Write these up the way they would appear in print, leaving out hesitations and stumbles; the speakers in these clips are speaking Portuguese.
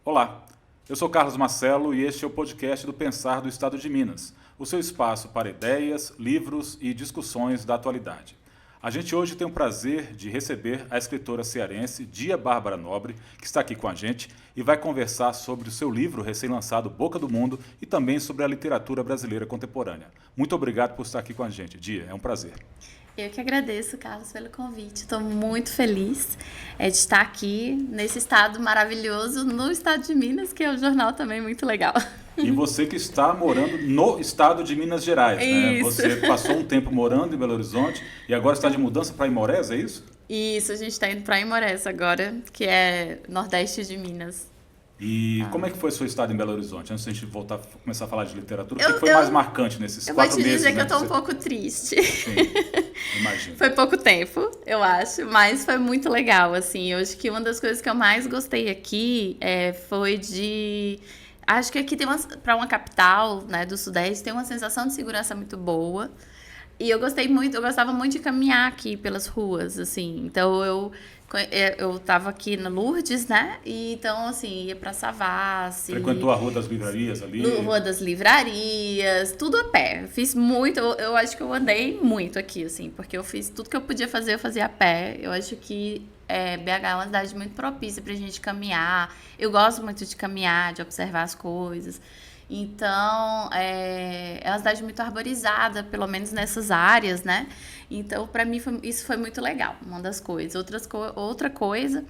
Olá, eu sou Carlos Marcelo e este é o podcast do Pensar do Estado de Minas, o seu espaço para ideias, livros e discussões da atualidade. A gente hoje tem o prazer de receber a escritora cearense Dia Bárbara Nobre, que está aqui com a gente e vai conversar sobre o seu livro recém-lançado Boca do Mundo e também sobre a literatura brasileira contemporânea. Muito obrigado por estar aqui com a gente, Dia, é um prazer. Eu que agradeço, Carlos, pelo convite. Estou muito feliz de estar aqui nesse estado maravilhoso, no estado de Minas, que é um jornal também muito legal. E você que está morando no estado de Minas Gerais, né? Isso. Você passou um tempo morando em Belo Horizonte e agora está de mudança para Imorés, é isso? Isso, a gente está indo para Imorés agora, que é nordeste de Minas. E como é que foi seu estado em Belo Horizonte? Antes de a gente voltar, começar a falar de literatura, o Eu- que foi eu- mais marcante nesses Eu vou 4 te meses? dizer que né, eu tô um você- pouco triste. Sim, imagino. Foi pouco tempo, eu acho, mas foi muito legal, assim. Eu acho que uma das coisas que eu mais gostei aqui foi de... Acho que aqui tem para uma capital, né, do Sudeste, tem uma sensação de segurança muito boa. E eu gostava muito de caminhar aqui pelas ruas, assim. Então eu tava aqui na Lourdes, né? E então, assim, ia pra Savassi. Frequentou a Rua das Livrarias ali? Rua das Livrarias, tudo a pé. Eu fiz muito, eu acho que eu andei muito aqui, assim, porque eu fiz tudo que eu podia fazer, eu fazia a pé. Eu acho que BH é uma cidade muito propícia pra gente caminhar. Eu gosto muito de caminhar, de observar as coisas. Então, é uma cidade muito arborizada, pelo menos nessas áreas, né? Então, pra mim, isso foi muito legal, uma das coisas. Outra coisa,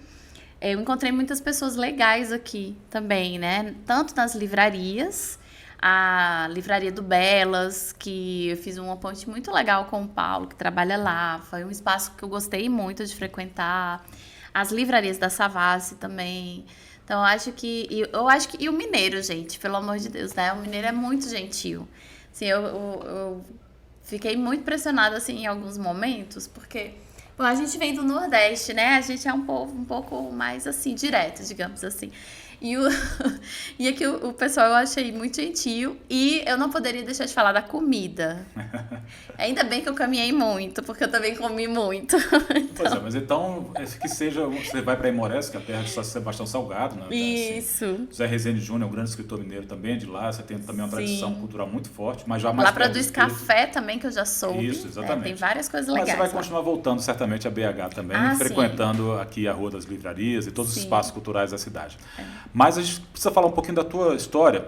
eu encontrei muitas pessoas legais aqui também, né? Tanto nas livrarias, a Livraria do Belas, que eu fiz uma ponte muito legal com o Paulo, que trabalha lá. Foi um espaço que eu gostei muito de frequentar. As livrarias da Savassi também. Então, e o mineiro, gente, pelo amor de Deus, né? O mineiro é muito gentil. Assim, eu fiquei muito impressionada, assim, em alguns momentos, porque bom, a gente vem do Nordeste, né? A gente é um povo um pouco mais, assim, direto, digamos assim. E, e aqui o pessoal eu achei muito gentil. E eu não poderia deixar de falar da comida. Ainda bem que eu caminhei muito, porque eu também comi muito. Pois é, mas então, que seja, você vai para Imorés, que é a terra de São Sebastião Salgado, né? Isso. José Rezende Júnior é um grande escritor mineiro também, de lá, você tem também uma tradição Sim. cultural muito forte, mas já mais Lá perto do produz espírito. café também, que eu já soube. Isso, exatamente. Tem várias coisas Mas legais você vai lá. continuar voltando certamente a BH também, Ah, frequentando aqui a Rua das Livrarias e todos os Sim. espaços culturais da cidade. Mas a gente precisa falar um pouquinho da tua história.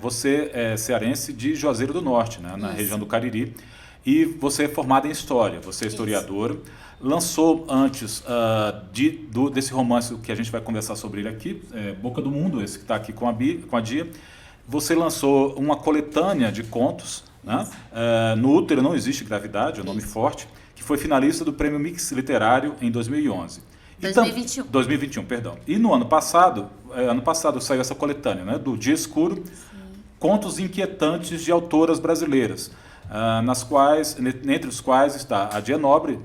Você é cearense de Juazeiro do Norte, né, na Isso. região do Cariri, e você é formada em História, você é historiadora. Lançou antes desse romance que a gente vai conversar sobre ele aqui, Boca do Mundo, esse que está aqui com a Dia. Você lançou uma coletânea de contos, né? No Útero Não Existe Gravidade, é um nome forte, que foi finalista do Prêmio Mix Literário em 2011. 2021. 2021, perdão. E no ano passado saiu essa coletânea, né? Do Dia Escuro, Contos Inquietantes de Autoras Brasileiras, entre os quais está a Dia Nobre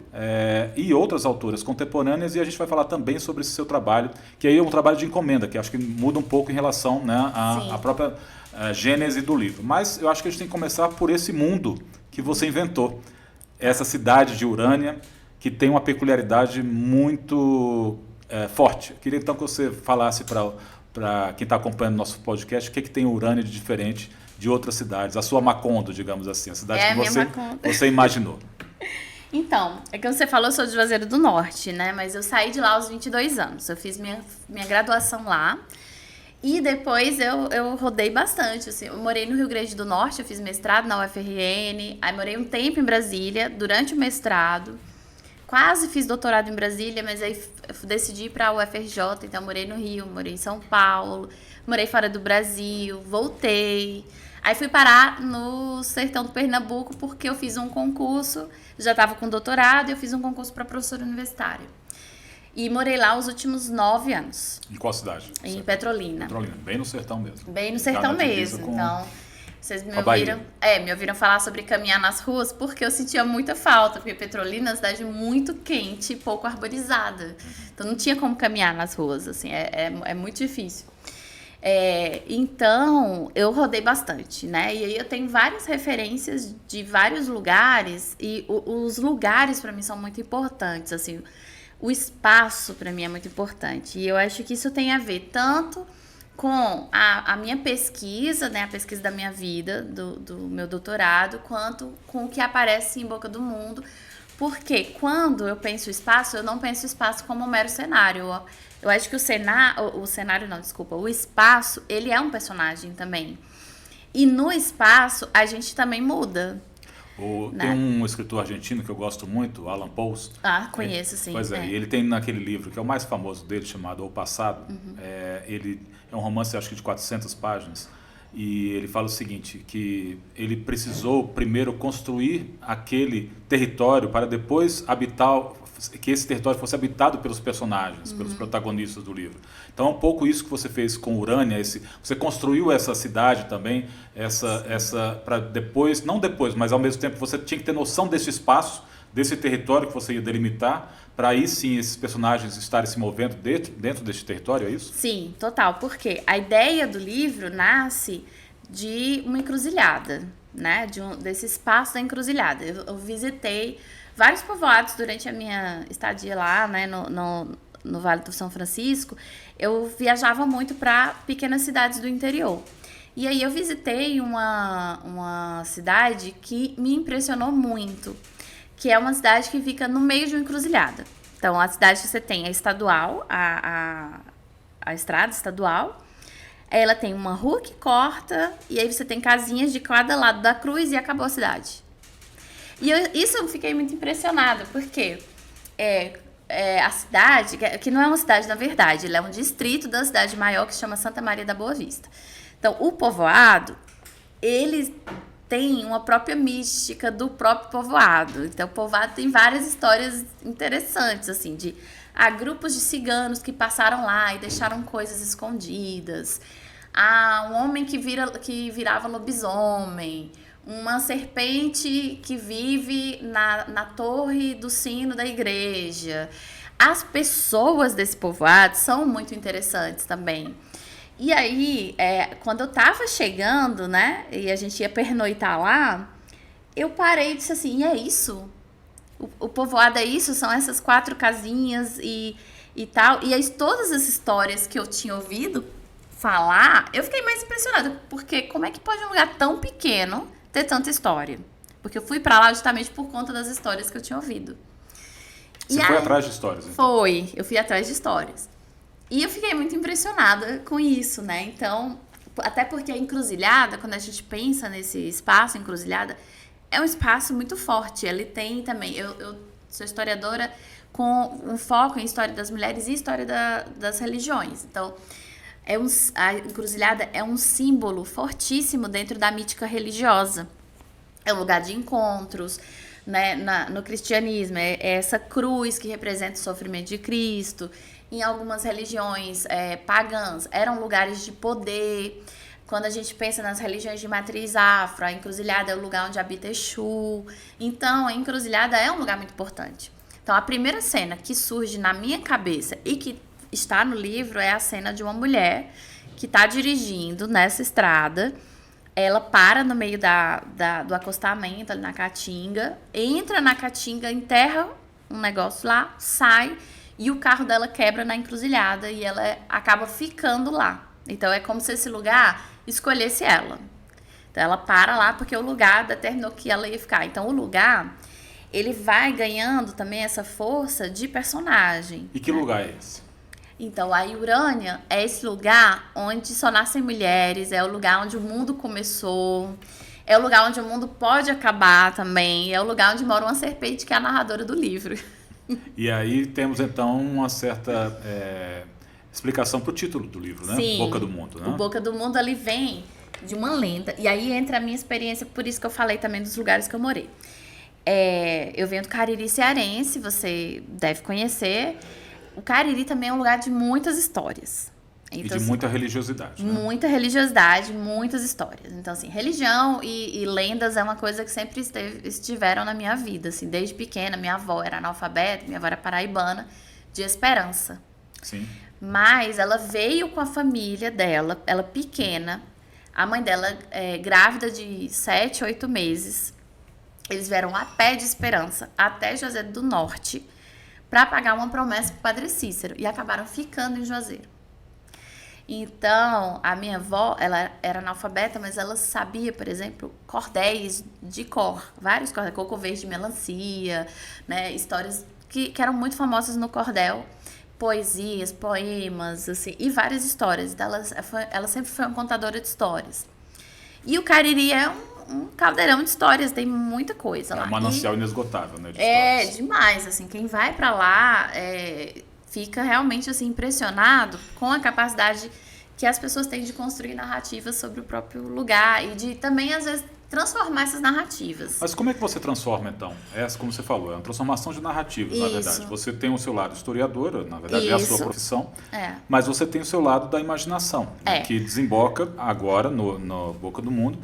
e outras autoras contemporâneas, e a gente vai falar também sobre esse seu trabalho, que aí é um trabalho de encomenda, que acho que muda um pouco em relação, né, à própria gênese do livro. Mas eu acho que a gente tem que começar por esse mundo que você inventou, essa cidade de Urânia, que tem uma peculiaridade muito forte. Eu queria então que você falasse para quem está acompanhando nosso podcast o que tem Urânia de diferente de outras cidades, a sua Macondo, digamos assim, a cidade que a minha Macondo. você imaginou. Então, é que você falou, eu sou de Juazeiro do Norte, né? Mas eu saí de lá aos 22 anos. Eu fiz minha graduação lá. E depois eu rodei bastante, assim. Eu morei no Rio Grande do Norte, eu fiz mestrado na UFRN. Aí morei um tempo em Brasília, durante o mestrado. Quase fiz doutorado em Brasília, mas aí eu decidi ir para a UFRJ. Então, eu morei no Rio, morei em São Paulo, morei fora do Brasil, voltei. Aí fui parar no sertão do Pernambuco porque eu fiz um concurso, já estava com doutorado, e eu fiz um concurso para professora universitária. E morei lá os últimos 9 anos. Em qual cidade? Em Petrolina. Petrolina, bem no sertão mesmo. Bem no sertão mesmo. Então, vocês me ouviram falar sobre caminhar nas ruas porque eu sentia muita falta, porque Petrolina é uma cidade muito quente e pouco arborizada. Então não tinha como caminhar nas ruas, assim, é muito difícil. Então, eu rodei bastante, né? E aí eu tenho várias referências de vários lugares e os lugares para mim são muito importantes, assim. O espaço para mim é muito importante e eu acho que isso tem a ver tanto com a minha pesquisa, né, a pesquisa da minha vida, do meu doutorado, quanto com o que aparece em Boca do Mundo. Porque quando eu penso o espaço, eu não penso o espaço como um mero cenário. Eu acho que o espaço, ele é um personagem também. E no espaço, a gente também muda. Tem um escritor argentino que eu gosto muito, Alan Post. Conheço, sim. Pois é, e ele tem naquele livro, que é o mais famoso dele, chamado O Passado. Ele é um romance, acho que de 400 páginas. E ele fala o seguinte, que ele precisou primeiro construir aquele território para depois que esse território fosse habitado pelos personagens, pelos protagonistas do livro. Então é um pouco isso que você fez com Urânia, você construiu essa cidade também, para depois, não depois, mas ao mesmo tempo você tinha que ter noção desse espaço, desse território que você ia delimitar, para aí sim esses personagens estarem se movendo dentro desse território, é isso? Sim, total, porque a ideia do livro nasce de uma encruzilhada, né? Desse espaço da encruzilhada. Eu visitei vários povoados durante a minha estadia lá, né, no Vale do São Francisco. Eu viajava muito para pequenas cidades do interior. E aí eu visitei uma cidade que me impressionou muito, que é uma cidade que fica no meio de uma encruzilhada. Então, a cidade que você tem é estadual, a estrada estadual. Ela tem uma rua que corta, e aí você tem casinhas de cada lado da cruz e acabou a cidade. E isso eu fiquei muito impressionada, porque a cidade, que não é uma cidade na verdade, ela é um distrito da cidade maior que se chama Santa Maria da Boa Vista. Então, o povoado, ele tem uma própria mística do próprio povoado. Então, o povoado tem várias histórias interessantes, assim, há grupos de ciganos que passaram lá e deixaram coisas escondidas. Há um homem que virava lobisomem. Uma serpente que vive na torre do sino da igreja. As pessoas desse povoado são muito interessantes também. E aí, quando eu tava chegando, né, e a gente ia pernoitar lá, eu parei e disse assim, e é isso? O povoado é isso? São essas 4 casinhas e tal. E aí, todas as histórias que eu tinha ouvido falar, eu fiquei mais impressionada, porque como é que pode um lugar tão pequeno ter tanta história? Porque eu fui pra lá justamente por conta das histórias que eu tinha ouvido. Você foi atrás de histórias? Então? Eu fui atrás de histórias. E eu fiquei muito impressionada com isso, né? Então, até porque a encruzilhada, quando a gente pensa nesse espaço encruzilhada, é um espaço muito forte. Ele tem também... Eu sou historiadora com um foco em história das mulheres e história das religiões. Então, a encruzilhada é um símbolo fortíssimo dentro da mítica religiosa. É um lugar de encontros, né? No cristianismo, é essa cruz que representa o sofrimento de Cristo. Em algumas religiões pagãs, eram lugares de poder. Quando a gente pensa nas religiões de matriz afro, a encruzilhada é o lugar onde habita Exu. Então, a encruzilhada é um lugar muito importante. Então, a primeira cena que surge na minha cabeça e que está no livro é a cena de uma mulher que está dirigindo nessa estrada. Ela para no meio do acostamento, ali na Caatinga, entra na Caatinga, enterra um negócio lá, sai... E o carro dela quebra na encruzilhada e ela acaba ficando lá. Então, é como se esse lugar escolhesse ela. Então, ela para lá porque o lugar determinou que ela ia ficar. Então, o lugar, ele vai ganhando também essa força de personagem. E que lugar é esse? Então, a Urânia é esse lugar onde só nascem mulheres, é o lugar onde o mundo começou, é o lugar onde o mundo pode acabar também, é o lugar onde mora uma serpente que é a narradora do livro. E aí temos então uma certa explicação para o título do livro, né? Sim, Boca do Mundo, né? O Boca do Mundo ali vem de uma lenda. E aí entra a minha experiência, por isso que eu falei também dos lugares que eu morei. Eu venho do Cariri cearense, você deve conhecer. O Cariri também é um lugar de muitas histórias. Então, e de muita religiosidade, né? Muita religiosidade, muitas histórias. Então, assim, religião e lendas é uma coisa que sempre estiveram na minha vida. Assim, desde pequena, minha avó era analfabeta, minha avó era paraibana, de Esperança. Sim. Mas ela veio com a família dela, ela pequena, a mãe dela grávida de 7, 8 meses. Eles vieram a pé de Esperança até Juazeiro do Norte para pagar uma promessa para o Padre Cícero e acabaram ficando em Juazeiro. Então, a minha avó, ela era analfabeta, mas ela sabia, por exemplo, cordéis de cor. Vários cordéis, coco verde de melancia, né? Histórias que eram muito famosas no cordel. Poesias, poemas, assim, e várias histórias. Então, ela sempre foi uma contadora de histórias. E o Cariri é um caldeirão de histórias, tem muita coisa lá. É um manancial inesgotável, né, de É histórias. demais, assim, quem vai pra lá fica realmente assim impressionado com a capacidade que as pessoas têm de construir narrativas sobre o próprio lugar e de também às vezes transformar essas narrativas. Mas como é que você transforma, então? Essa, como você falou, é uma transformação de narrativas, na Isso. verdade. Você tem o seu lado historiadora, na verdade é a sua Isso. profissão, É. mas você tem o seu lado da imaginação, né, É. que desemboca agora no Boca do Mundo.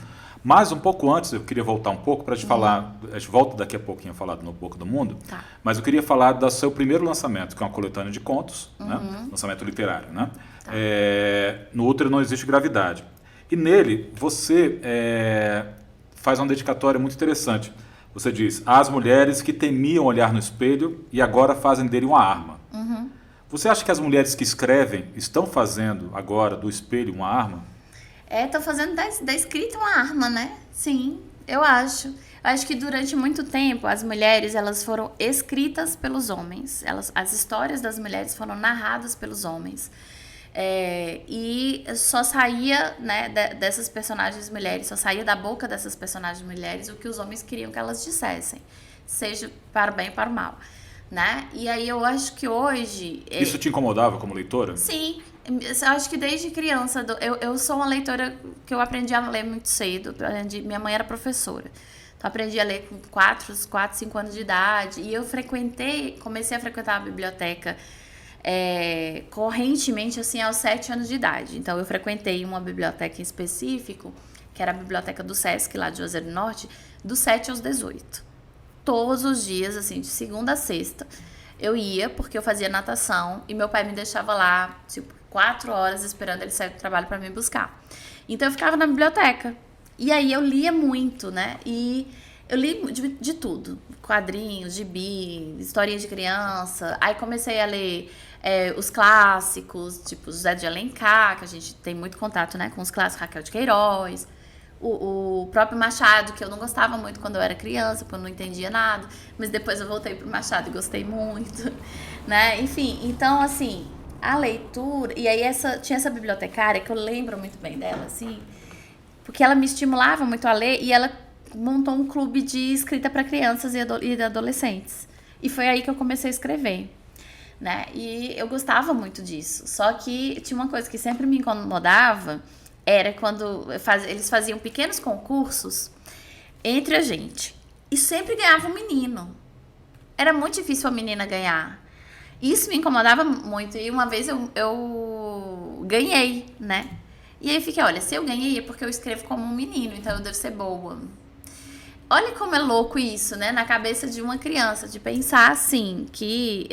Mas um pouco antes, eu queria voltar um pouco para te falar, a gente volta daqui a pouquinho a falar do Boca do Mundo, Tá. mas eu queria falar do seu primeiro lançamento, que é uma coletânea de contos, né, lançamento literário. Né? No Útero Não Existe Gravidade. E nele, você faz uma dedicatória muito interessante. Você diz, às mulheres que temiam olhar no espelho e agora fazem dele uma arma. Você acha que as mulheres que escrevem estão fazendo agora do espelho uma arma? Tô fazendo da escrita uma arma, né? Sim, eu acho. Eu acho que durante muito tempo as mulheres elas foram escritas pelos homens. As histórias das mulheres foram narradas pelos homens. E só saía, né, dessas personagens mulheres, só saía da boca dessas personagens mulheres o que os homens queriam que elas dissessem, seja para o bem ou para o mal, né? E aí eu acho que hoje... Isso te incomodava como leitora? Sim, eu acho que desde criança, eu sou uma leitora que eu aprendi a ler muito cedo, minha mãe era professora. Então, aprendi a ler com 4, 5 anos de idade. E eu comecei a frequentar a biblioteca correntemente, assim, aos 7 anos de idade. Então, eu frequentei uma biblioteca em específico, que era a biblioteca do Sesc, lá de Juazeiro do Norte, dos 7 aos 18. Todos os dias, assim, de segunda a sexta, eu ia, porque eu fazia natação, e meu pai me deixava lá, tipo, 4 horas esperando ele sair do trabalho para me buscar. Então, eu ficava na biblioteca. E aí eu lia muito, né? E eu li de tudo. Quadrinhos, gibi, historinha de criança. Aí comecei a ler os clássicos, tipo José de Alencar, que a gente tem muito contato, né, com os clássicos, Raquel de Queiroz. O próprio Machado, que eu não gostava muito quando eu era criança, porque eu não entendia nada. Mas depois eu voltei pro Machado e gostei muito, né? Enfim, então, assim, a leitura... E aí tinha essa bibliotecária, que eu lembro muito bem dela, assim... Porque ela me estimulava muito a ler e ela montou um clube de escrita para crianças e adolescentes. E foi aí que eu comecei a escrever, né? E eu gostava muito disso. Só que tinha uma coisa que sempre me incomodava, era quando eles faziam pequenos concursos entre a gente. E sempre ganhava um menino. Era muito difícil a menina ganhar. Isso me incomodava muito. E uma vez eu ganhei, né? E aí fiquei, olha, se eu ganhei é porque eu escrevo como um menino, então eu devo ser boa. Olha como é louco isso, né? Na cabeça de uma criança, de pensar assim, que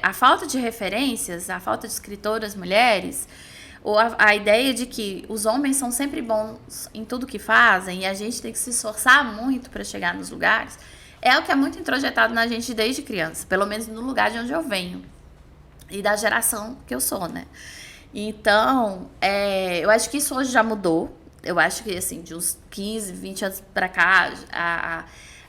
a falta de referências, a falta de escritoras mulheres, ou a ideia de que os homens são sempre bons em tudo que fazem e a gente tem que se esforçar muito para chegar nos lugares, é o que é muito introjetado na gente desde criança, pelo menos no lugar de onde eu venho e da geração que eu sou, né? Então, eu acho que isso hoje já mudou. Eu acho que, assim, de uns 15, 20 anos pra cá,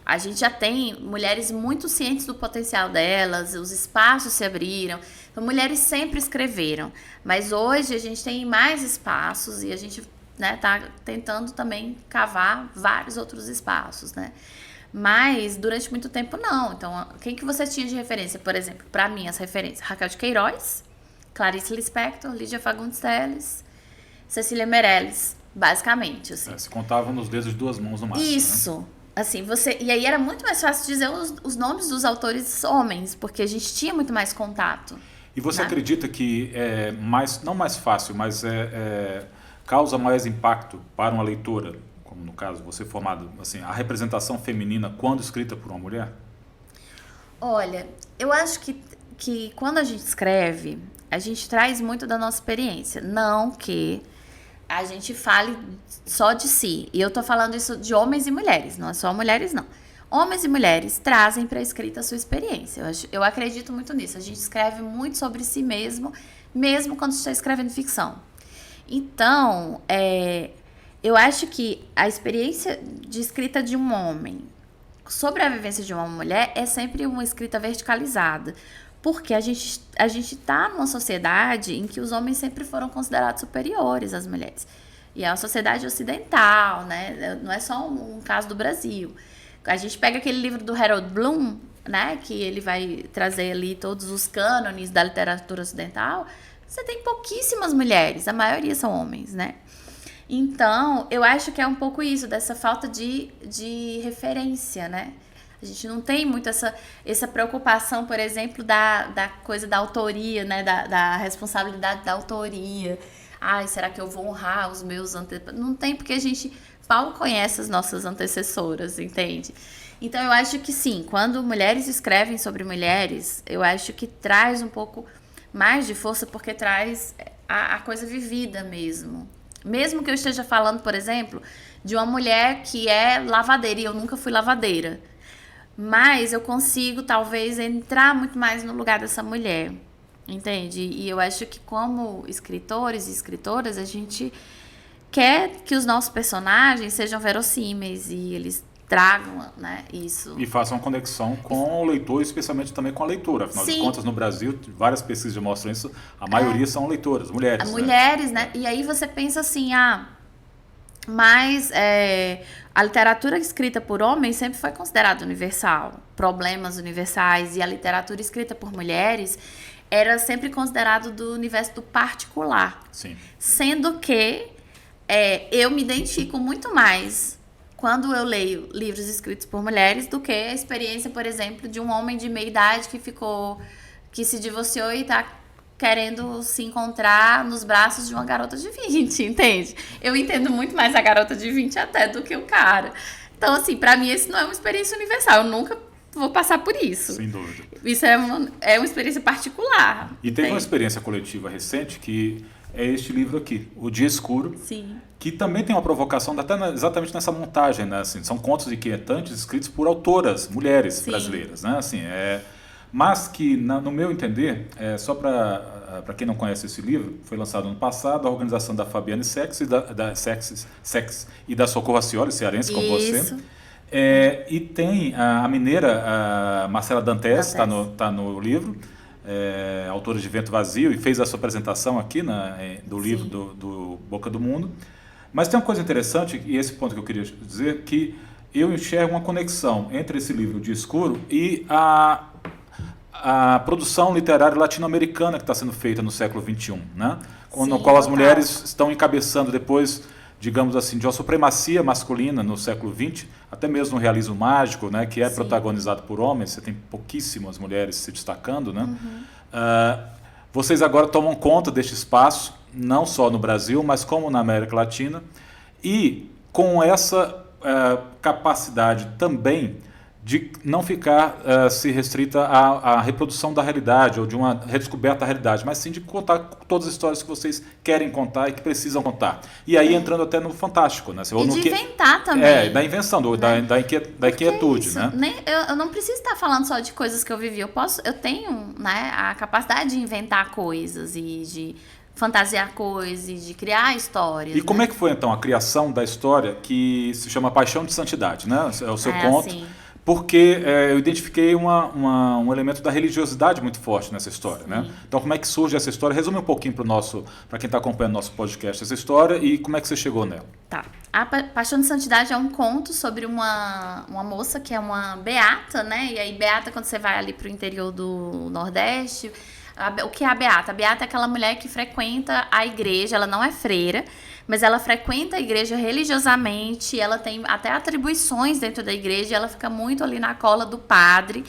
a gente já tem mulheres muito cientes do potencial delas, os espaços se abriram. Então, mulheres sempre escreveram. Mas hoje a gente tem mais espaços e a gente, né, tá tentando também cavar vários outros espaços, né? Mas, durante muito tempo, não. Então, quem que você tinha de referência? Por exemplo, pra mim, as referências. Raquel de Queiroz, Clarice Lispector, Lídia Fagundes Telles, Cecília Meirelles, basicamente, assim. Se contavam nos dedos de 2 mãos no máximo. Isso. Né? Assim, e aí era muito mais fácil dizer os nomes dos autores homens, porque a gente tinha muito mais contato. E você acredita que não mais fácil, mas causa mais impacto para uma leitora, como no caso você formado, assim, a representação feminina quando escrita por uma mulher? Olha, eu acho que quando a gente escreve, a gente traz muito da nossa experiência. Não que a gente fale só de si. E eu tô falando isso de homens e mulheres, não é só mulheres, não. Homens e mulheres trazem para a escrita a sua experiência. Eu acredito muito nisso. A gente escreve muito sobre si mesmo, mesmo quando está escrevendo ficção. Então, eu acho que a experiência de escrita de um homem sobre a vivência de uma mulher é sempre uma escrita verticalizada. Porque a gente tá numa sociedade em que os homens sempre foram considerados superiores às mulheres. E é uma sociedade ocidental, né? Não é só um caso do Brasil. A gente pega aquele livro do Harold Bloom, né? Que ele vai trazer ali todos os cânones da literatura ocidental. Você tem pouquíssimas mulheres, a maioria são homens, né? Então, eu acho que é um pouco isso, dessa falta de referência, né? A gente não tem muito essa preocupação, por exemplo, da coisa da autoria, né? Da responsabilidade da autoria. Ai, será que eu vou honrar os meus antepassados? Não tem, porque Paulo conhece as nossas antecessoras, entende? Então, eu acho que sim, quando mulheres escrevem sobre mulheres, eu acho que traz um pouco mais de força, porque traz a coisa vivida mesmo. Mesmo que eu esteja falando, por exemplo, de uma mulher que é lavadeira, e eu nunca fui lavadeira. Mas eu consigo, talvez, entrar muito mais no lugar dessa mulher, entende? E eu acho que como escritores e escritoras, a gente quer que os nossos personagens sejam verossímeis e eles tragam, né, isso. E façam uma conexão com o leitor, especialmente também com a leitura. Afinal de contas, no Brasil, várias pesquisas já mostram isso, a maioria são leitoras, mulheres. Mulheres, né? E aí você pensa assim, mas a literatura escrita por homens sempre foi considerada universal, problemas universais, e a literatura escrita por mulheres era sempre considerado do universo do particular. Sim. Sendo que eu me identifico muito mais quando eu leio livros escritos por mulheres do que a experiência, por exemplo, de um homem de meia idade que se divorciou e está querendo se encontrar nos braços de uma garota de 20, entende? Eu entendo muito mais a garota de 20 até do que o cara. Então, assim, pra mim, esse não é uma experiência universal. Eu nunca vou passar por isso. Sem dúvida. Isso é uma experiência particular. E teve uma experiência coletiva recente que é este livro aqui, O Dia Escuro. Sim. Que também tem uma provocação até exatamente nessa montagem, né? Assim, são contos inquietantes escritos por autoras, mulheres brasileiras, né? Assim, mas que, no meu entender, só para quem não conhece esse livro, foi lançado ano passado, a organização da Fabiane Sex e da Socorro Acioli, cearense, como você. E tem a mineira, a Marcela Dantes, está no livro, autora de Vento Vazio, e fez a sua apresentação aqui do livro do Boca do Mundo. Mas tem uma coisa interessante, e esse ponto que eu queria dizer, que eu enxergo uma conexão entre esse livro de Escuro e a produção literária latino-americana que está sendo feita no século XXI, né? No qual as mulheres estão encabeçando depois, digamos assim, de uma supremacia masculina no século XX, até mesmo no realismo mágico, né, que é protagonizado por homens, você tem pouquíssimas mulheres se destacando, né? Vocês agora tomam conta deste espaço, não só no Brasil, mas como na América Latina, e com essa capacidade também de não ficar se restrita à reprodução da realidade ou de uma redescoberta da realidade, mas sim de contar todas as histórias que vocês querem contar e que precisam contar. E aí entrando até no fantástico, né? E de inventar também. Da invenção, né? da inquietude, né? Eu não preciso estar falando só de coisas que eu vivi. Eu tenho, né, a capacidade de inventar coisas e de fantasiar coisas e de criar histórias. E como é que foi, então, a criação da história que se chama Paixão de Santidade, né? É o seu conto. Sim. Porque eu identifiquei um elemento da religiosidade muito forte nessa história, né? Então, como é que surge essa história? Resume um pouquinho para quem está acompanhando nosso podcast essa história e como é que você chegou nela. Tá. A Paixão de Santidade é um conto sobre uma moça que é uma beata, né? E aí, beata, quando você vai ali para o interior do Nordeste, o que é a beata? A beata é aquela mulher que frequenta a igreja, ela não é freira, mas ela frequenta a igreja religiosamente, ela tem até atribuições dentro da igreja, ela fica muito ali na cola do padre,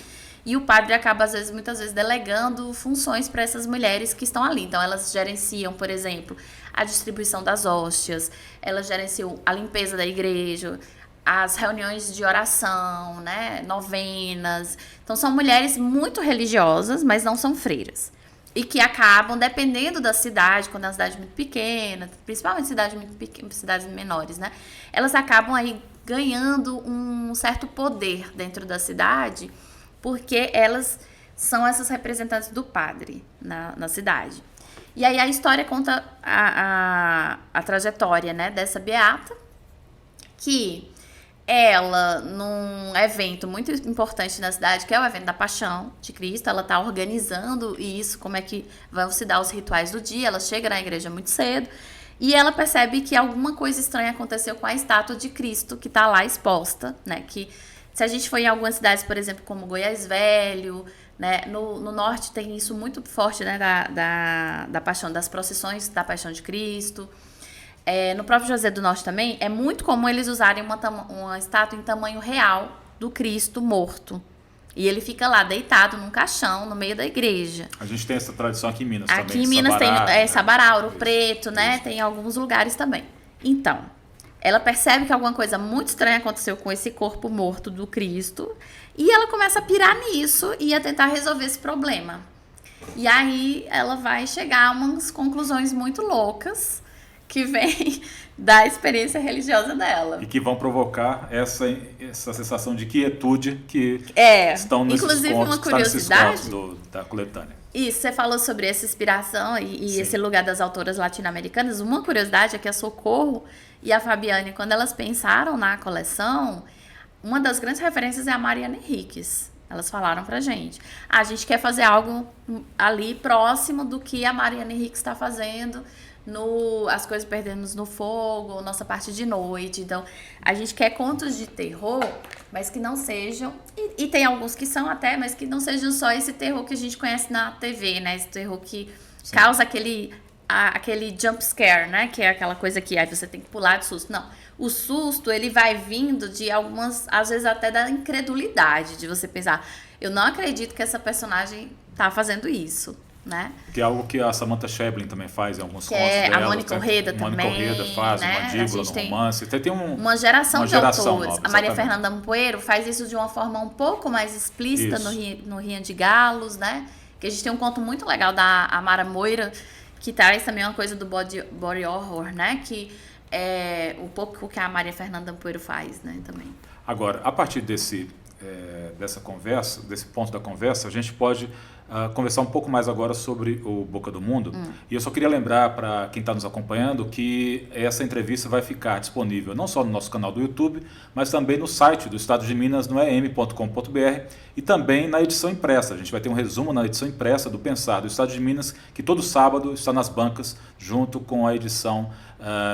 e o padre acaba, muitas vezes, delegando funções para essas mulheres que estão ali. Então, elas gerenciam, por exemplo, a distribuição das hóstias, elas gerenciam a limpeza da igreja, as reuniões de oração, né, novenas. Então, são mulheres muito religiosas, mas não são freiras. E que acabam, dependendo da cidade, quando é uma cidade muito pequena, principalmente cidades menores, né? Elas acabam aí ganhando um certo poder dentro da cidade, porque elas são essas representantes do padre na cidade. E aí a história conta a trajetória, né, dessa beata, que ela, num evento muito importante na cidade, que é o evento da Paixão de Cristo, ela está organizando isso, como é que vão se dar os rituais do dia. Ela chega na igreja muito cedo e ela percebe que alguma coisa estranha aconteceu com a estátua de Cristo que está lá exposta, né? Que se a gente for em algumas cidades, por exemplo, como Goiás Velho, né? No norte tem isso muito forte, né? Da Paixão, das procissões da Paixão de Cristo. No próprio Juazeiro do Norte também, é muito comum eles usarem uma estátua em tamanho real do Cristo morto. E ele fica lá deitado num caixão no meio da igreja. A gente tem essa tradição aqui em Minas também. Aqui em Minas Sabará, tem Sabará, Ouro isso, Preto, né? isso. Tem alguns lugares também. Então, ela percebe que alguma coisa muito estranha aconteceu com esse corpo morto do Cristo. E ela começa a pirar nisso e a tentar resolver esse problema. E aí ela vai chegar a umas conclusões muito loucas que vem da experiência religiosa dela. E que vão provocar essa sensação de quietude que estão nesses inclusive contos, uma curiosidade da coletânea. Isso, você falou sobre essa inspiração e esse lugar das autoras latino-americanas. Uma curiosidade é que a Socorro e a Fabiane, quando elas pensaram na coleção, uma das grandes referências é a Mariana Henriques. Elas falaram pra gente. A gente quer fazer algo ali próximo do que a Mariana Henriques está fazendo no As Coisas Perdemos no Fogo, Nossa Parte de Noite. Então, a gente quer contos de terror, mas que não sejam... E tem alguns que são até, mas que não sejam só esse terror que a gente conhece na TV, né? Esse terror que causa aquele jump scare, né? Que é aquela coisa que aí você tem que pular de susto. Não. O susto, ele vai vindo de algumas... Às vezes até da incredulidade, de você pensar, eu não acredito que essa personagem tá fazendo isso, né? Que é algo que a Samantha Schweblin também faz em alguns contos dela. A Mônica Orreda também. A Mônica Orreda faz, né? Mandíbula no romance. Tem uma geração de autores. Nova, a Maria Fernanda Ampoeiro faz isso de uma forma um pouco mais explícita no Rinha de Galos, né? Que a gente tem um conto muito legal da Amara Moira, que traz também uma coisa do body horror, né? Que é um pouco o que a Maria Fernanda Ampoeiro faz, né? Também. Agora, a partir dessa conversa, desse ponto da conversa, a gente pode conversar um pouco mais agora sobre o Boca do Mundo. E eu só queria lembrar para quem está nos acompanhando que essa entrevista vai ficar disponível não só no nosso canal do YouTube, mas também no site do Estado de Minas, no em.com.br, e também na edição impressa. A gente vai ter um resumo na edição impressa do Pensar do Estado de Minas, que todo sábado está nas bancas, junto com a edição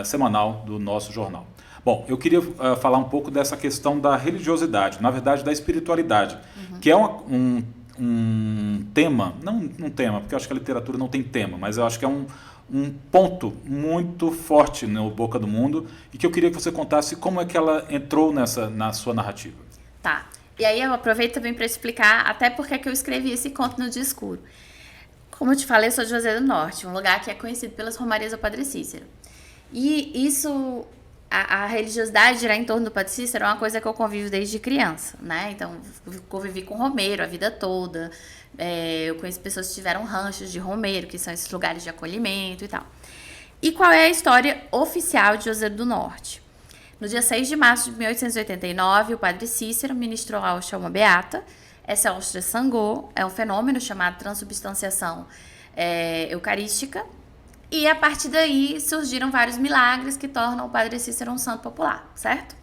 semanal do nosso jornal. Bom, eu queria falar um pouco dessa questão da religiosidade, na verdade da espiritualidade, que é um tema, não um tema, porque eu acho que a literatura não tem tema, mas eu acho que é um ponto muito forte no Boca do Mundo e que eu queria que você contasse como é que ela entrou na sua narrativa. Tá, e aí eu aproveito também para explicar até porque que eu escrevi esse conto no Dia Escuro. Como eu te falei, eu sou de Juazeiro do Norte, um lugar que é conhecido pelas romarias do Padre Cícero. E isso... A religiosidade girar em torno do Padre Cícero é uma coisa que eu convivo desde criança, né? Então, convivi com romeiro a vida toda. Eu conheço pessoas que tiveram ranchos de romeiro, que são esses lugares de acolhimento e tal. E qual é a história oficial de Juazeiro do Norte? No dia 6 de março de 1889, o Padre Cícero ministrou a hóstia a uma beata. Essa hóstia sangou, é um fenômeno chamado transubstanciação eucarística. E a partir daí surgiram vários milagres que tornam o Padre Cícero um santo popular, certo?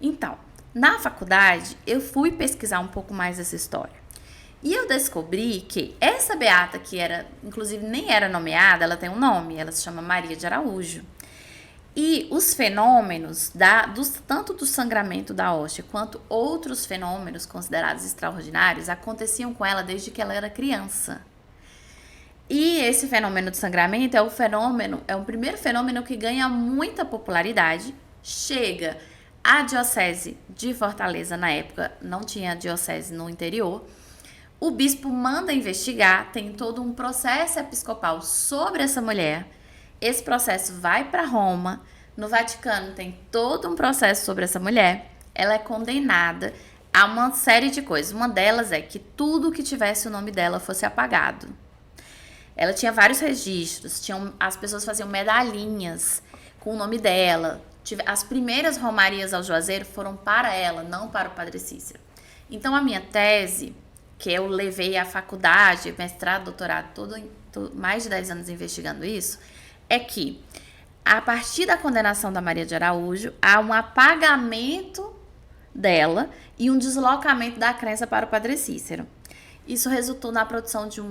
Então, na faculdade, eu fui pesquisar um pouco mais essa história. E eu descobri que essa beata, que inclusive nem era nomeada, ela tem um nome, ela se chama Maria de Araújo. E os fenômenos, tanto do sangramento da hóstia, quanto outros fenômenos considerados extraordinários, aconteciam com ela desde que ela era criança. E esse fenômeno de sangramento é o primeiro fenômeno que ganha muita popularidade. Chega à diocese de Fortaleza, na época não tinha diocese no interior. O bispo manda investigar, tem todo um processo episcopal sobre essa mulher. Esse processo vai para Roma. No Vaticano tem todo um processo sobre essa mulher. Ela é condenada a uma série de coisas. Uma delas é que tudo que tivesse o nome dela fosse apagado. Ela tinha vários registros, as pessoas faziam medalhinhas com o nome dela. As primeiras romarias ao Juazeiro foram para ela, não para o Padre Cícero. Então, a minha tese, que eu levei à faculdade, mestrado, doutorado, todo tô mais de 10 anos investigando isso, é que a partir da condenação da Maria de Araújo, há um apagamento dela e um deslocamento da crença para o Padre Cícero. Isso resultou na produção de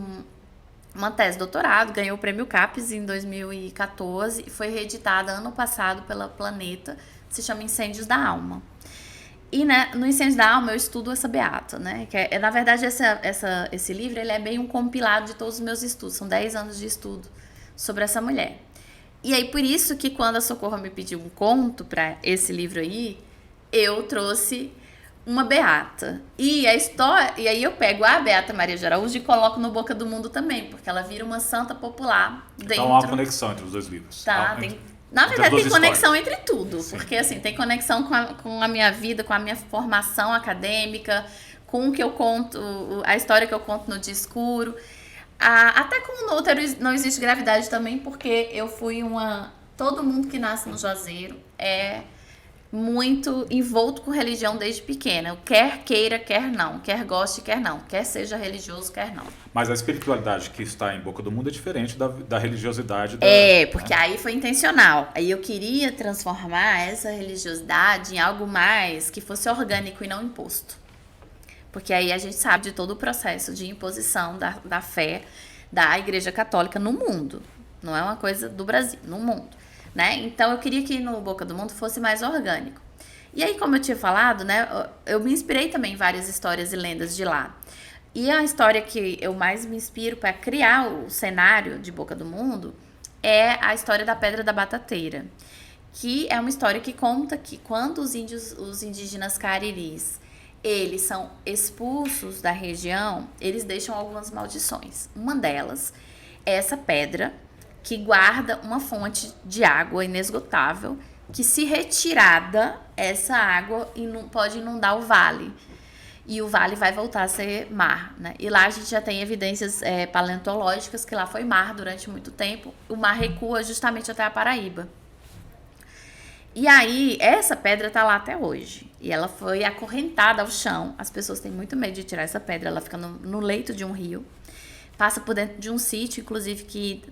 uma tese de doutorado, ganhou o prêmio CAPES em 2014 e foi reeditada ano passado pela Planeta, se chama Incêndios da Alma. E né, no Incêndios da Alma eu estudo essa beata, né? Que na verdade esse livro ele é bem um compilado de todos os meus estudos, são 10 anos de estudo sobre essa mulher. E aí por isso que quando a Socorro me pediu um conto para esse livro aí, eu trouxe uma beata. E a história, e aí eu pego a Beata Maria de Araújo e coloco no Boca do Mundo também, porque ela vira uma santa popular dentro. Então há uma conexão entre os dois livros. Tá, na verdade tem conexão entre tudo, sim. Porque assim, tem conexão com a minha vida, com a minha formação acadêmica, com o que eu conto, a história que eu conto no Dia Escuro. Até com o Útero Não Existe Gravidade também, porque eu fui todo mundo que nasce no Juazeiro é muito envolto com religião desde pequena. Quer queira, quer não. Quer goste, quer não. Quer seja religioso, quer não. Mas a espiritualidade que está em Boca do Mundo é diferente da religiosidade. Porque aí foi intencional. Aí eu queria transformar essa religiosidade em algo mais que fosse orgânico e não imposto. Porque aí a gente sabe de todo o processo de imposição da fé da Igreja Católica no mundo. Não é uma coisa do Brasil, no mundo. Né? Então eu queria que no Boca do Mundo fosse mais orgânico. E aí, como eu tinha falado, né, eu me inspirei também em várias histórias e lendas de lá. E a história que eu mais me inspiro para criar o cenário de Boca do Mundo é a história da Pedra da Batateira, que é uma história que conta que quando os indígenas cariris, eles são expulsos da região, eles deixam algumas maldições. Uma delas é essa pedra que guarda uma fonte de água inesgotável, que se retirada, essa água pode inundar o vale. E o vale vai voltar a ser mar, né? E lá a gente já tem evidências paleontológicas que lá foi mar durante muito tempo. O mar recua justamente até a Paraíba. E aí, essa pedra tá lá até hoje. E ela foi acorrentada ao chão. As pessoas têm muito medo de tirar essa pedra. Ela fica no leito de um rio. Passa por dentro de um sítio, inclusive, que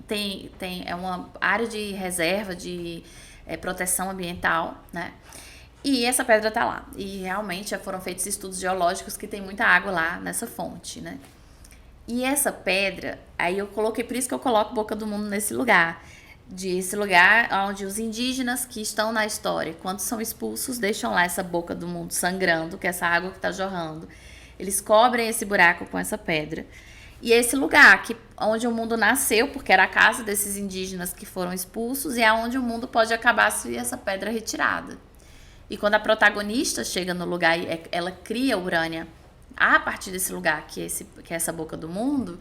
é uma área de reserva, de proteção ambiental, né? E essa pedra tá lá. E realmente já foram feitos estudos geológicos que tem muita água lá nessa fonte, né? E essa pedra, aí eu coloquei, por isso que eu coloco Boca do Mundo nesse lugar. Esse lugar onde os indígenas que estão na história, quando são expulsos, deixam lá essa Boca do Mundo sangrando, que é essa água que está jorrando. Eles cobrem esse buraco com essa pedra. E esse lugar onde o mundo nasceu, porque era a casa desses indígenas que foram expulsos, e é onde o mundo pode acabar se essa pedra é retirada. E quando a protagonista chega no lugar e ela cria Urânia, a partir desse lugar, que é essa Boca do Mundo,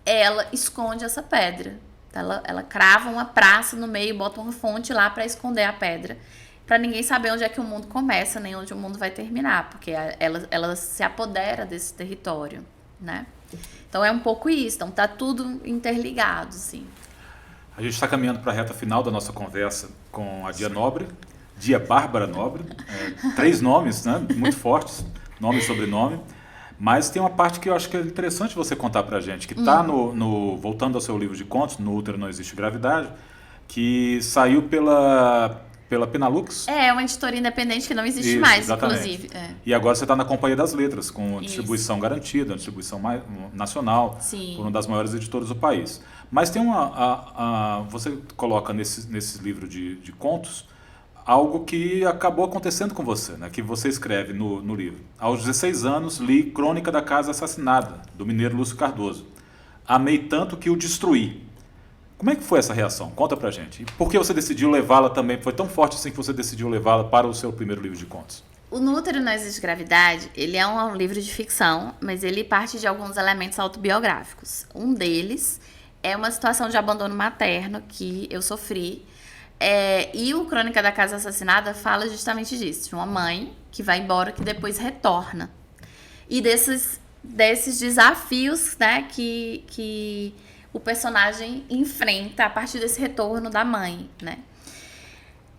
ela esconde essa pedra. Ela crava uma praça no meio, bota uma fonte lá para esconder a pedra, para ninguém saber onde é que o mundo começa, nem onde o mundo vai terminar, porque ela se apodera desse território, né? Então é um pouco isso, então tá tudo interligado, assim. A gente está caminhando para a reta final da nossa conversa com a Dia Nobre, Dia Bárbara Nobre, 3 nomes, né, muito fortes, nome e sobrenome, mas tem uma parte que eu acho que é interessante você contar para a gente, que está voltando ao seu livro de contos, No Útero Não Existe Gravidade, que saiu pela Penalux. É uma editora independente que não existe mais, exatamente. Inclusive. E agora você está na Companhia das Letras, com distribuição garantida, distribuição nacional, Sim. por uma das maiores editoras do país. Mas tem você coloca nesse livro de contos algo que acabou acontecendo com você, né? Que você escreve no livro. Aos 16 anos, li Crônica da Casa Assassinada, do mineiro Lúcio Cardoso. Amei tanto que o destruí. Como é que foi essa reação? Conta pra gente. E por que você decidiu levá-la também? Foi tão forte assim que você decidiu levá-la para o seu primeiro livro de contos? O No Útero Não Existe Gravidade, ele é um livro de ficção, mas ele parte de alguns elementos autobiográficos. Um deles é uma situação de abandono materno que eu sofri. E o Crônica da Casa Assassinada fala justamente disso. De uma mãe que vai embora, que depois retorna. E desses desafios, né, que o personagem enfrenta a partir desse retorno da mãe, né?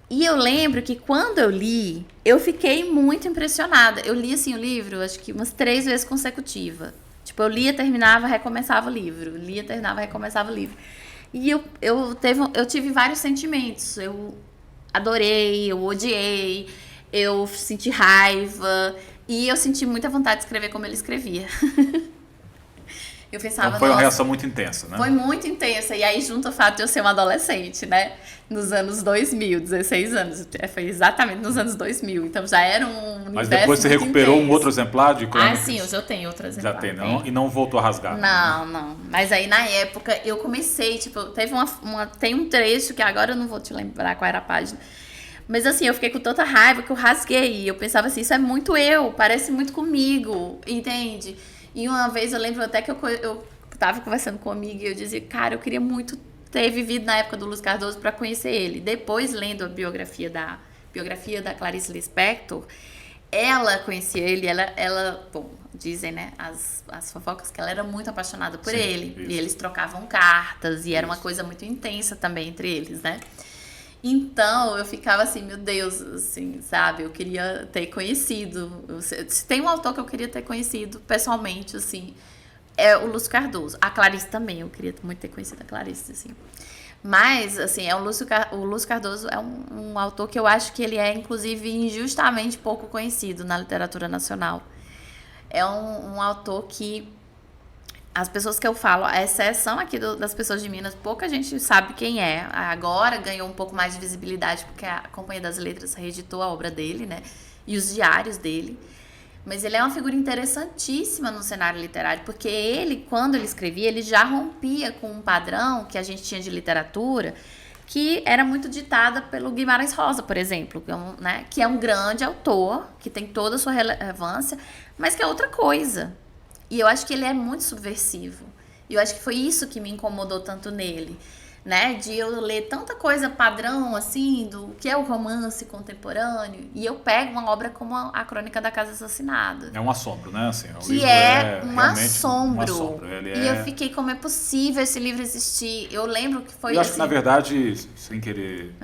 E eu lembro que quando eu li, eu fiquei muito impressionada. Eu li, assim, o livro, acho que umas 3 vezes consecutiva. Tipo, Tipo, eu lia, terminava, recomeçava o livro. Lia, terminava, recomeçava o livro. E eu tive vários sentimentos. Eu adorei, eu odiei, eu senti raiva. E eu senti muita vontade de escrever como ele escrevia. Eu pensava, Então foi uma nossa, reação muito intensa, né? foi muito intensa. E aí junto o fato de eu ser uma adolescente, né? Nos anos 2000, 16 anos. Foi exatamente nos anos 2000. Então já era um universo. Mas depois você muito recuperou intenso. um outro exemplar de crônicas? Ah, sim, hoje eu tenho outro exemplar. Já tem, não? E não voltou a rasgar? Não, não. Mas aí na época eu comecei, tipo, teve tem um trecho que agora eu não vou te lembrar qual era a página. Mas assim, eu fiquei com tanta raiva que eu rasguei. Eu pensava assim, isso é muito eu, parece muito comigo, entende? E uma vez eu lembro até que eu tava conversando com uma amiga e eu dizia, cara, eu queria muito ter vivido na época do Luiz Cardoso para conhecer ele. Depois, lendo a biografia da Clarice Lispector, ela conhecia ele, bom, dizem, né, as fofocas que ela era muito apaixonada por ele. Isso. E eles trocavam cartas e era uma coisa muito intensa também entre eles, né? Então, eu ficava assim, meu Deus, assim, sabe? Eu queria ter conhecido. Se tem um autor que eu queria ter conhecido pessoalmente, assim, é o Lúcio Cardoso. A Clarice também, eu queria muito ter conhecido a Clarice, assim. Mas, assim, o Lúcio Cardoso é um autor que eu acho que ele é, inclusive, injustamente pouco conhecido na literatura nacional. É um autor que as pessoas que eu falo, a exceção aqui das pessoas de Minas, pouca gente sabe quem é. Agora ganhou um pouco mais de visibilidade porque a Companhia das Letras reeditou a obra dele, né? E os diários dele. Mas ele é uma figura interessantíssima no cenário literário, porque ele, quando ele escrevia, ele já rompia com um padrão que a gente tinha de literatura, que era muito ditada pelo Guimarães Rosa, por exemplo, que é um grande autor, que tem toda a sua relevância, mas que é outra coisa. E eu acho que ele é muito subversivo. E eu acho que foi isso que me incomodou tanto nele, né? De eu ler tanta coisa padrão, assim, do que é o romance contemporâneo, e eu pego uma obra como a Crônica da Casa Assassinada. É um assombro, né? Assim, que é um assombro. E eu fiquei, como é possível esse livro existir? Eu lembro que foi Eu acho que, na verdade, sem querer,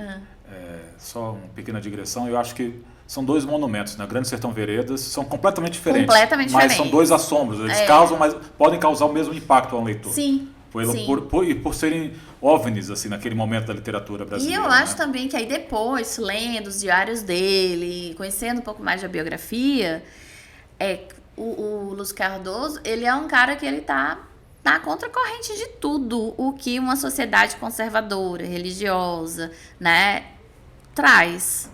só uma pequena digressão, eu acho que são dois monumentos, né? Grande Sertão Veredas, são completamente diferentes. Mas são dois assombros. Eles causam, mas podem causar o mesmo impacto ao leitor. Sim. Por serem OVNIs, assim, naquele momento da literatura brasileira. E eu acho também que aí depois, lendo os diários dele, conhecendo um pouco mais da biografia, o Lúcio Cardoso, ele é um cara que ele tá na contracorrente de tudo o que uma sociedade conservadora, religiosa, né, traz.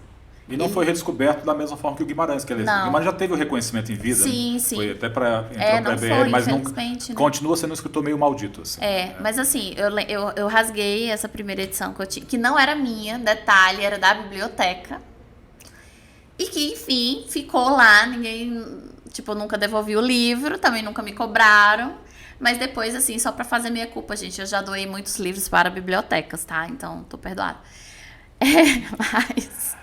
E não foi redescoberto da mesma forma que o Guimarães. O Guimarães já teve o reconhecimento em vida. Sim, né? sim. Foi até para ver ele, mas não, continua sendo um escritor meio maldito. Assim, mas assim, eu rasguei essa primeira edição que eu tinha, que não era minha, detalhe, era da biblioteca. E que, enfim, ficou lá, ninguém, tipo, nunca devolvi o livro, também nunca me cobraram. Mas depois, assim, só pra fazer minha culpa, gente, eu já doei muitos livros para bibliotecas, tá? Então, tô perdoada. Mas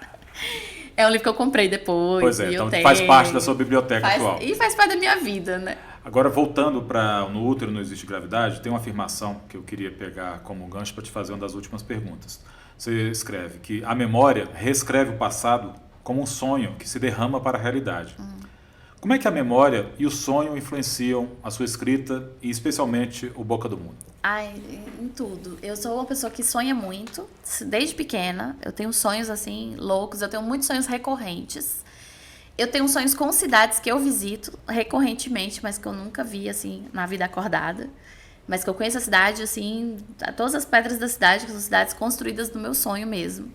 é um livro que eu comprei depois. Pois é, então faz parte da sua biblioteca atual. E faz parte da minha vida, né? Agora, voltando para No Útero Não Existe Gravidade, tem uma afirmação que eu queria pegar como gancho para te fazer uma das últimas perguntas. Você escreve que a memória reescreve o passado como um sonho que se derrama para a realidade. Como é que a memória e o sonho influenciam a sua escrita e especialmente o Boca do Mundo? Em tudo. Eu sou uma pessoa que sonha muito, desde pequena. Eu tenho sonhos, assim, loucos. Eu tenho muitos sonhos recorrentes. Eu tenho sonhos com cidades que eu visito recorrentemente, mas que eu nunca vi, assim, na vida acordada. Mas que eu conheço a cidade, assim, todas as pedras da cidade, que são cidades construídas no meu sonho mesmo.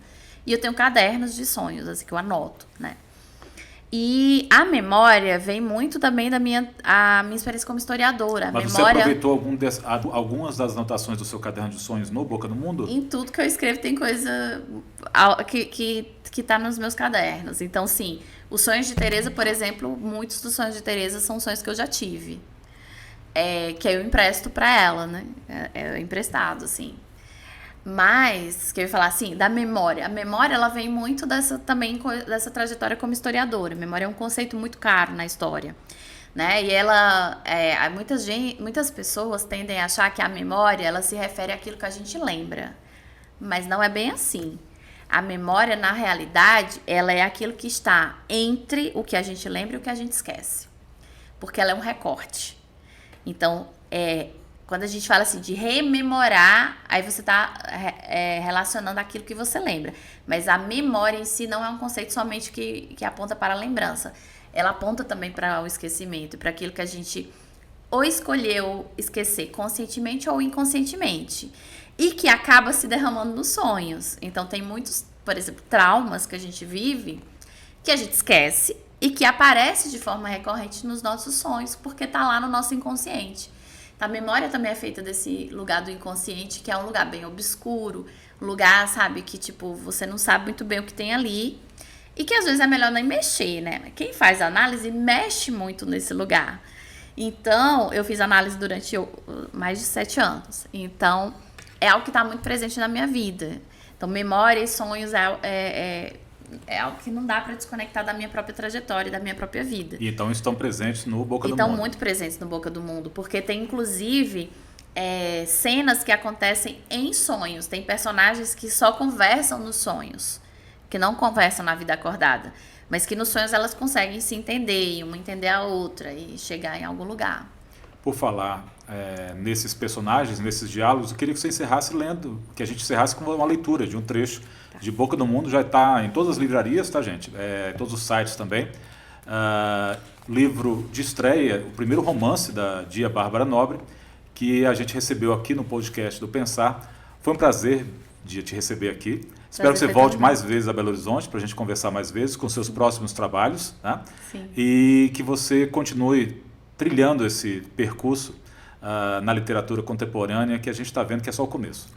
E eu tenho cadernos de sonhos, assim, que eu anoto, né? E a memória vem muito também da minha experiência como historiadora. Mas você aproveitou algumas das anotações do seu caderno de sonhos no Boca do Mundo? Em tudo que eu escrevo tem coisa que tá nos meus cadernos. Então, sim, os sonhos de Teresa, por exemplo, muitos dos sonhos de Teresa são sonhos que eu já tive. Que eu empresto pra ela, né? É emprestado, assim. Mas, que eu ia falar assim, da memória. A memória, ela vem muito dessa trajetória como historiadora. A memória é um conceito muito caro na história, né? E ela, muitas pessoas tendem a achar que a memória, ela se refere àquilo que a gente lembra. Mas não é bem assim. A memória, na realidade, ela é aquilo que está entre o que a gente lembra e o que a gente esquece. Porque ela é um recorte. Então, quando a gente fala assim de rememorar, aí você está relacionando aquilo que você lembra. Mas a memória em si não é um conceito somente que aponta para a lembrança. Ela aponta também para o esquecimento, para aquilo que a gente ou escolheu esquecer conscientemente ou inconscientemente. E que acaba se derramando nos sonhos. Então, tem muitos, por exemplo, traumas que a gente vive que a gente esquece e que aparece de forma recorrente nos nossos sonhos, porque tá lá no nosso inconsciente. A memória também é feita desse lugar do inconsciente, que é um lugar bem obscuro, um lugar, sabe, que tipo, você não sabe muito bem o que tem ali, e que às vezes é melhor nem mexer, né? Quem faz análise mexe muito nesse lugar. Então, eu fiz análise durante mais de 7 anos. Então, é algo que está muito presente na minha vida. Então, memória e sonhos é algo que não dá para desconectar da minha própria trajetória, da minha própria vida. E então estão presentes no Boca do Mundo. Estão muito presentes no Boca do Mundo, porque tem inclusive cenas que acontecem em sonhos. Tem personagens que só conversam nos sonhos, que não conversam na vida acordada, mas que nos sonhos elas conseguem se entender, e uma entender a outra e chegar em algum lugar. Por falar nesses personagens, nesses diálogos, eu queria que você encerrasse lendo, que a gente encerrasse com uma leitura de um trecho de Boca do Mundo. Já está em todas as livrarias, tá, gente? Em todos os sites também. Livro de estreia, o primeiro romance da Dia Bárbara Nobre, que a gente recebeu aqui no podcast do Pensar. Foi um prazer de te receber aqui. Espero que você volte mais vezes a Belo Horizonte para a gente conversar mais vezes com seus próximos trabalhos, tá? Sim. E que você continue trilhando esse percurso na literatura contemporânea, que a gente está vendo que é só o começo.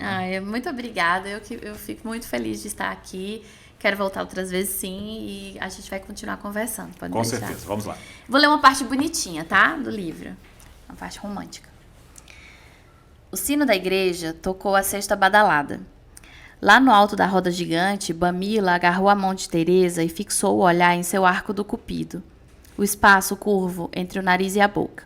Muito obrigada, eu fico muito feliz de estar aqui, quero voltar outras vezes sim, e a gente vai continuar conversando. Com certeza, vamos lá. Vou ler uma parte bonitinha, tá? Do livro, uma parte romântica. O sino da igreja tocou a sexta badalada. Lá no alto da roda gigante, Bamila agarrou a mão de Teresa e fixou o olhar em seu arco do cupido, o espaço curvo entre o nariz e a boca.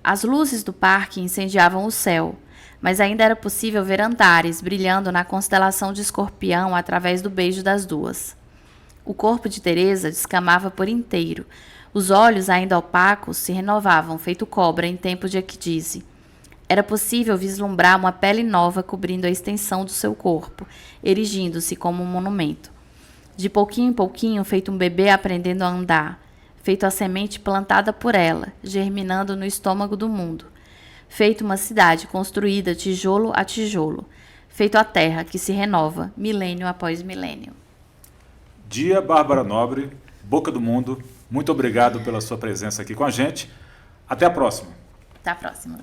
As luzes do parque incendiavam o céu, mas ainda era possível ver Antares brilhando na constelação de Escorpião através do beijo das duas. O corpo de Teresa descamava por inteiro. Os olhos, ainda opacos, se renovavam, feito cobra em tempo de ecdise. Era possível vislumbrar uma pele nova cobrindo a extensão do seu corpo, erigindo-se como um monumento. De pouquinho em pouquinho, feito um bebê aprendendo a andar, feito a semente plantada por ela, germinando no estômago do mundo, feito uma cidade construída tijolo a tijolo, feito a terra que se renova, milênio após milênio. Dia Bárbara Nobre, Boca do Mundo, muito obrigado pela sua presença aqui com a gente. Até a próxima. Até a próxima.